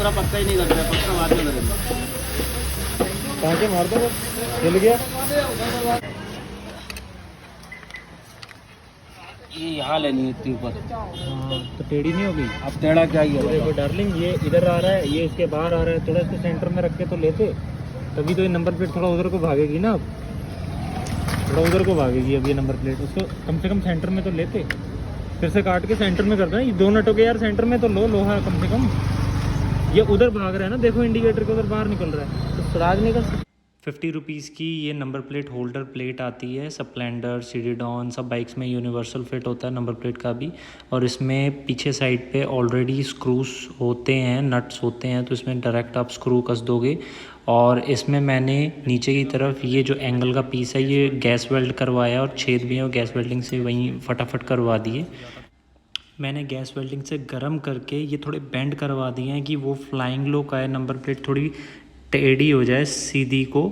दूसरा पक्का ही नहीं करते, पक्का बाद में करेंगे। कांटे मार दो, हिल गया। ये यहाँ लेनी है इतनी ऊपर। हाँ तो टेढ़ी नहीं होगी। अब टेढ़ा क्या ही है। देखो डार्लिंग, ये इधर आ रहा है, ये इसके बाहर आ रहा है, थोड़ा इसको सेंटर में रख के तो लेते, तभी तो ये नंबर प्लेट थोड़ा उधर को भागेगी ना। अब थोड़ा उधर को भागेगी अब ये नंबर प्लेट, उसको कम से कम सेंटर में तो लेते। फिर से काट के सेंटर में करते हैं, ये दो नटों के यार सेंटर में तो लो, लोहा कम से कम। ये उधर भाग रहा है ना, देखो इंडिकेटर के उधर बाहर निकल रहा है, तो सुराग नहीं कर सकते। 50 रुपीज़ की ये नंबर प्लेट होल्डर प्लेट आती है। स्प्लेंडर, सीडीडॉन सब बाइक्स में यूनिवर्सल फिट होता है नंबर प्लेट का भी। और इसमें पीछे साइड पे ऑलरेडी स्क्रूज होते हैं, नट्स होते हैं, तो इसमें डायरेक्ट आप स्क्रू कस दोगे। और इसमें मैंने नीचे की तरफ ये जो एंगल का पीस है ये गैस वेल्ड करवाया, और छेद भी है, और गैस वेल्डिंग से वहीं फटाफट करवा दिए। मैंने गैस वेल्डिंग से गर्म करके ये थोड़े बेंड करवा दिए हैं कि वो फ्लाइंग लो का है नंबर प्लेट थोड़ी टेढ़ी हो जाए सीधी को,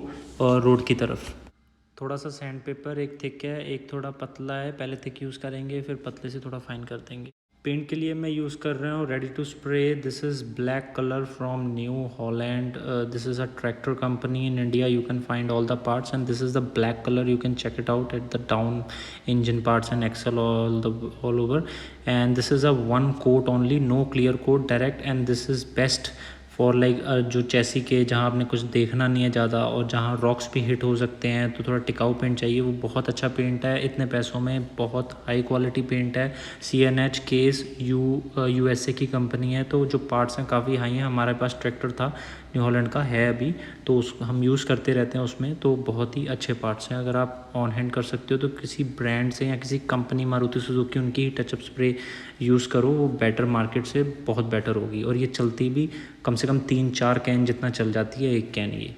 और रोड की तरफ। थोड़ा सा सैंड पेपर, एक थिक है एक थोड़ा पतला है, पहले थिक यूज़ करेंगे फिर पतले से थोड़ा फाइन कर देंगे। पेंट के लिए मैं यूज़ कर रहा हूँ ready to spray. This is black colour from New Holland. This is a tractor company in India, you can find all the parts and this is the black colour, you can check it out at the down engine parts and axle all over. And this is a one coat only, no clear coat direct, and this is best for like जो chassis के जहाँ आपने कुछ देखना नहीं है ज़्यादा, और जहाँ रॉक्स भी हिट हो सकते हैं, तो थोड़ा टिकाऊ पेंट चाहिए, वो बहुत अच्छा पेंट है इतने पैसों में, बहुत हाई क्वालिटी पेंट है। CNH केस USA की कंपनी है, तो जो पार्ट्स हैं काफ़ी हाई हैं। हमारे पास ट्रैक्टर था न्यू हॉलैंड का है अभी, तो उस हम यूज़ करते रहते हैं उसमें, तो बहुत ही अच्छे पार्ट्स हैं। अगर आप ऑन हैंड कर सकते हो तो किसी ब्रांड से या किसी कंपनी मारुति सुजुकी उनकी ही टचअप स्प्रे यूज़ करो, वो बेटर मार्केट से बहुत बेटर होगी। और ये चलती भी कम से कम 3-4 कैन जितना चल जाती है एक कैन ये।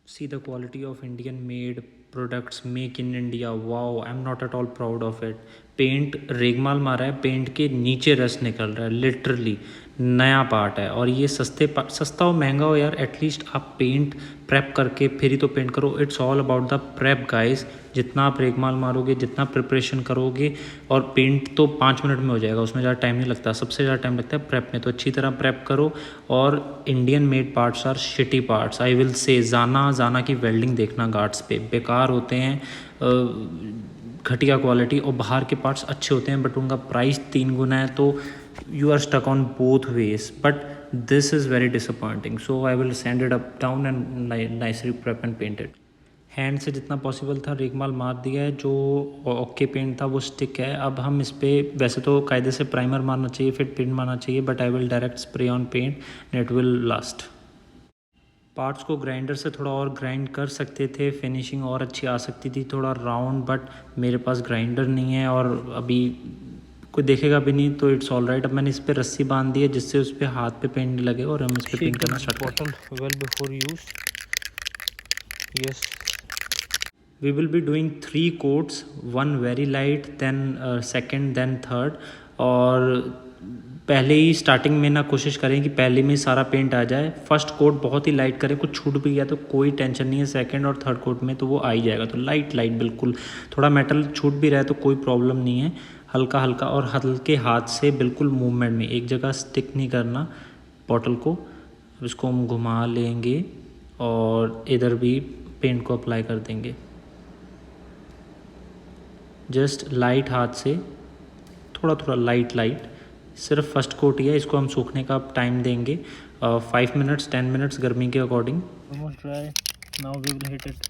See the quality of Indian made products, make in India, wow, I am not at all proud of it. Paint रेगमाल मारा है, पेंट के नीचे रस निकल रहा है, लिटरली नया पार्ट है। और ये सस्ता हो महंगा हो यार, एटलीस्ट आप पेंट प्रेप करके फिर ही तो पेंट करो। It's all about the prep guys. जितना आप रेगमाल मारोगे, जितना प्रिपरेशन करोगे, और पेंट तो 5 मिनट में हो जाएगा, उसमें ज़्यादा टाइम नहीं लगता। सबसे ज़्यादा टाइम लगता है प्रेप में, तो अच्छी तरह प्रेप करो। और Indian made parts are shitty parts, I will say. जाना की वेल्डिंग देखना गार्ड्स पे, बेकार होते हैं, घटिया क्वालिटी। और बाहर के पार्ट्स अच्छे होते हैं बट उनका प्राइस 3 गुना है, तो you are stuck on both ways. But this is very disappointing, so I will send it up down and nicely prep and painted. Hand से जितना पॉसिबल था रेगमाल मार दिया है, जो ओके पेंट था वो स्टिक है। अब हम इस पर वैसे तो कायदे से प्राइमर मारना चाहिए, फिर पेंट मारना चाहिए, but I will direct spray on paint and it will last. Parts को ग्राइंडर से थोड़ा और ग्राइंड कर सकते थे, फिनिशिंग और अच्छी आ सकती थी थोड़ा राउंड, बट मेरे पास ग्राइंडर नहीं है और अभी कोई देखेगा भी नहीं, तो इट्स ऑल राइट। अब मैंने इस पर रस्सी बांध दी है जिससे उस पर हाथ पे पेंट लगे, और हम इस पर पेंट करना स्टार्ट करते हैं। Well before use, yes, we will be doing 3 coats, one very light, then second, then third। और पहले ही स्टार्टिंग में ना कोशिश करें कि पहले में सारा पेंट आ जाए। फर्स्ट कोट बहुत ही लाइट करें, कुछ छूट भी गया तो कोई टेंशन नहीं है, सेकंड और थर्ड कोट में तो वो आ ही जाएगा। तो लाइट बिल्कुल, थोड़ा मेटल छूट भी रहा है तो कोई प्रॉब्लम नहीं है, हल्का हल्का और हल्के हाथ से बिल्कुल मूवमेंट में, एक जगह स्टिक नहीं करना बॉटल को। अब इसको हम घुमा लेंगे और इधर भी पेंट को अप्लाई कर देंगे, जस्ट लाइट हाथ से, थोड़ा थोड़ा लाइट। सिर्फ फर्स्ट कोट ही है, इसको हम सूखने का टाइम देंगे 5 मिनट्स 10 मिनट्स गर्मी के according. Almost dry, now we will hit it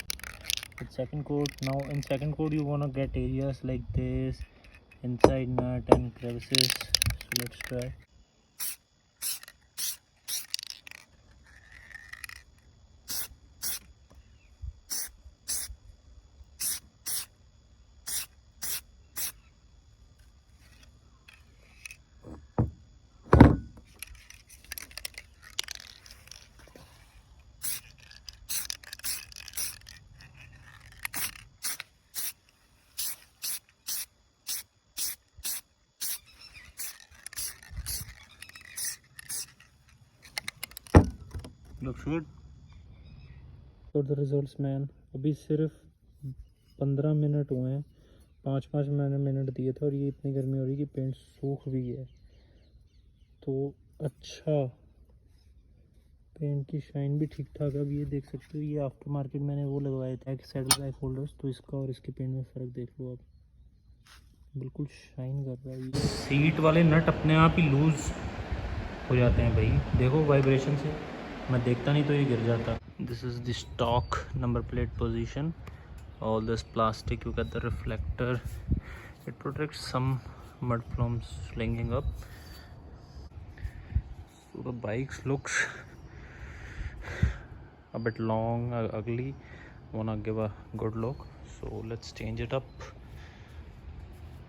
with second coat. Now in second coat you want to get areas like this inside nut and crevices, so let's try। Looks good for the results man। अभी सिर्फ 15 minute हुए हैं, 5-5 मैंने minute दिए थे, और ये इतनी गर्मी हो रही है कि पेंट सूख भी है। तो अच्छा पेंट की शाइन भी ठीक ठाक है। अब ये देख सकते हो, ये आफ्टर मार्केट मैंने वो लगवाया था कि सैडल बैक होल्डर्स, तो इसका और इसके पेंट में फ़र्क देख लो आप, बिल्कुल शाइन कर रहा है। ये सीट वाले नट अपने आप ही लूज़ हो जाते हैं भाई, देखो वाइब्रेशन से, मैं देखता नहीं तो ये गिर जाता। This is the stock number plate position, all this plastic, you get the reflector, it protects some mud from slinging up. So the bikes looks a bit long, ugly, wanna give a good look, so let's change it up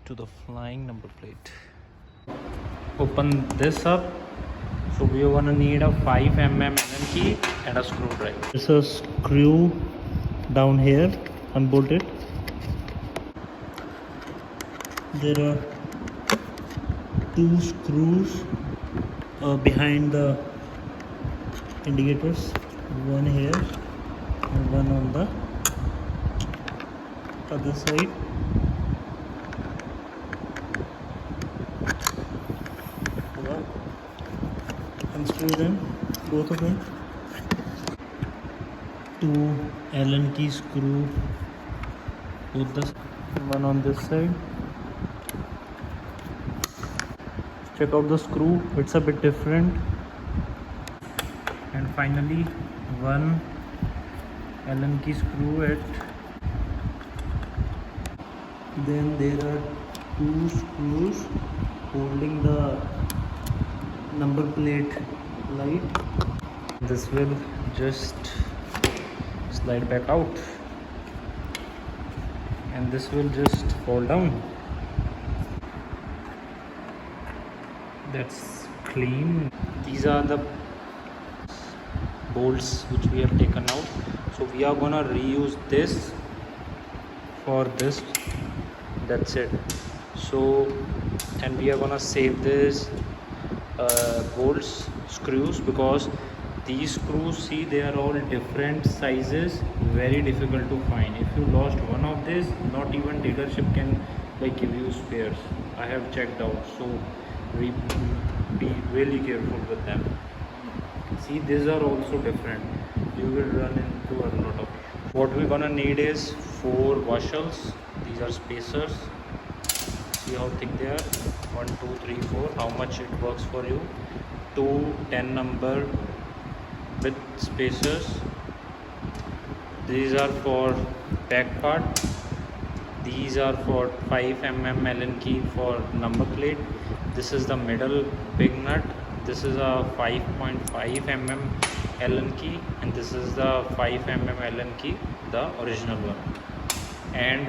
to the flying number plate. Open this up, so we are gonna need a 5mm Allen key and a screwdriver. There's a screw down here, unbolt it. There are 2 screws behind the indicators, one here and one on the other side. Unscrew them, both of them. 2 Allen key screw, both the one on this side. Check out the screw, it's a bit different. And finally one Allen key screw at, then there are 2 screws holding the number plate light. This will just slide back out and this will just fall down. That's clean. These are the bolts which we have taken out, so we are gonna reuse this for this, that's it. So, and we are gonna save this bolts, screws, because these screws, see, they are all different sizes, very difficult to find. If you lost one of these, not even dealership can like give you spares. I have checked out, so be really careful with them. See, these are also different, you will run into a lot of issues. What we're gonna need is 4 washers. These are spacers, see how thick they are, 1 2 3 4, how much it works for you. 2 10 number with spacers. These are for back part. These are for 5mm Allen key for number plate. This is the middle big nut. This is a 5.5mm Allen key, and this is the 5mm Allen key, the original one. And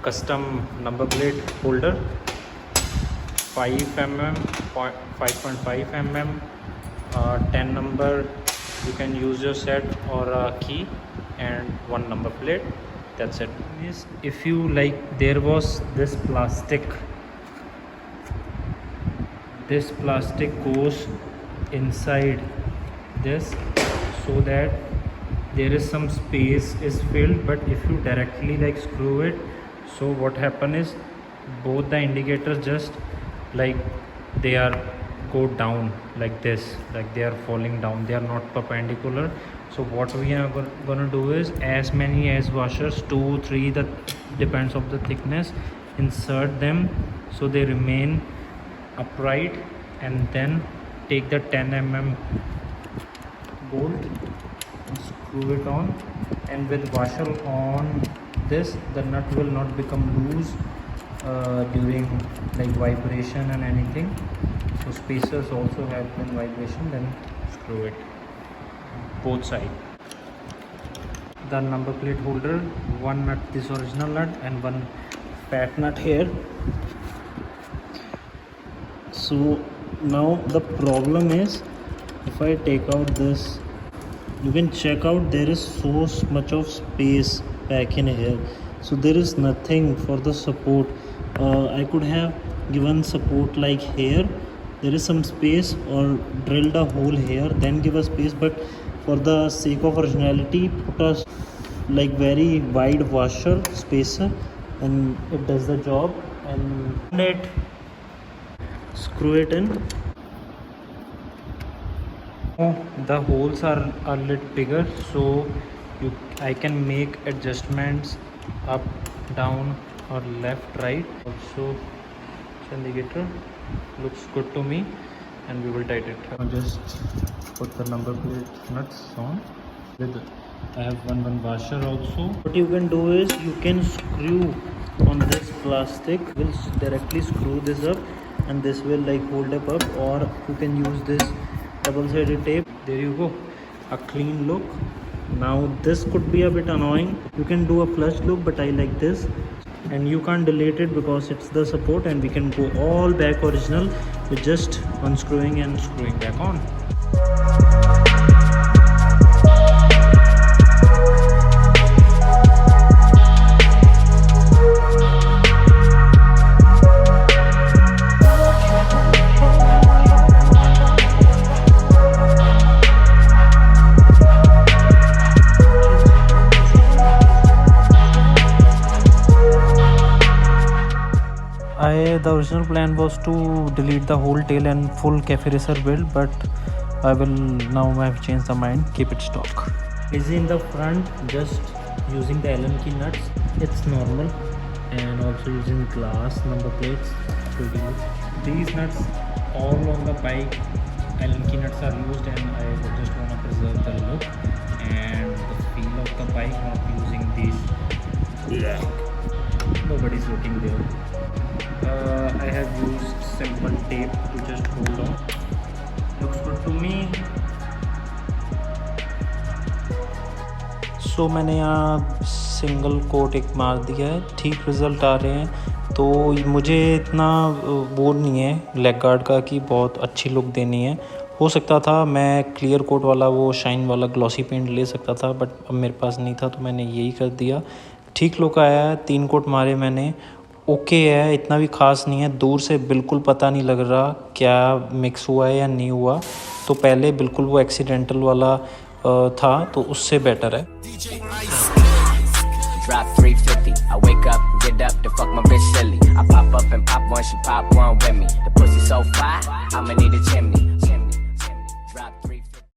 custom number plate holder, 5mm, 5.5mm, 10 number. You can use your set or a key and 1 number plate, that's it. If you like, there was this plastic goes inside this so that there is some space is filled, but if you directly like screw it, so what happen is both the indicators just like they are go down like this, like they are falling down, they are not perpendicular. So what we are gonna do is as many as washers, 2 3, that depends of the thickness, insert them so they remain upright, and then take the 10mm bolt and screw it on, and with washer on this, the nut will not become loose during like vibration and anything. So spacers also help in vibration, then screw it both sides. The number plate holder, 1 nut, this original nut, and 1 fat nut here. So now the problem is, if I take out this, you can check out there is so much of space back in here, so there is nothing for the support. I could have given support like here, there is some space, or drilled a hole here, then give a space, but for the sake of originality, put a like very wide washer spacer, and it does the job. And it screw it in. The holes are a little bigger, so I can make adjustments up, down or left, right. Also indicator looks good to me, and we will tighten it. I'll just put the number plate nuts on. With I have one washer also. What you can do is you can screw on this plastic, will directly screw this up, and this will like hold up, or you can use this double-sided tape. There you go, a clean look. Now this could be a bit annoying. You can do a flush look, but I like this, and you can't delete it because it's the support, and we can go all back original with just unscrewing and screwing back on. The original plan was to delete the whole tail and full cafe racer build, but I have changed the mind. Keep it stock. Easy in the front, just using the Allen key nuts. It's normal, and also using glass number plates to do these nuts. All on the bike, Allen key nuts are used, and I just want to preserve the look and the feel of the bike. Not using these. Nobody's looking there. I have used simple tape to just hold on. Looks good to me. So मैंने यहाँ single quote एक मार दिया है, ठीक result आ रहे हैं। तो मुझे इतना वो नहीं है लेग गार्ड का कि बहुत अच्छी लुक देनी है। हो सकता था मैं क्लियर कोट वाला वो शाइन वाला ग्लॉसी पेंट ले सकता था, बट अब मेरे पास नहीं था, तो मैंने यही कर दिया। ठीक लुक आया है, 3 कोट मारे मैंने, ओके है, इतना भी ख़ास नहीं है। दूर से बिल्कुल पता नहीं लग रहा क्या मिक्स हुआ है या नहीं हुआ, तो पहले बिल्कुल वो एक्सीडेंटल वाला था, तो उससे बेटर है। Drop 350, I wake up, get up to fuck my bitch silly. I pop up and pop one, she pop one with me. The pussy so fly, I'ma need a chimney.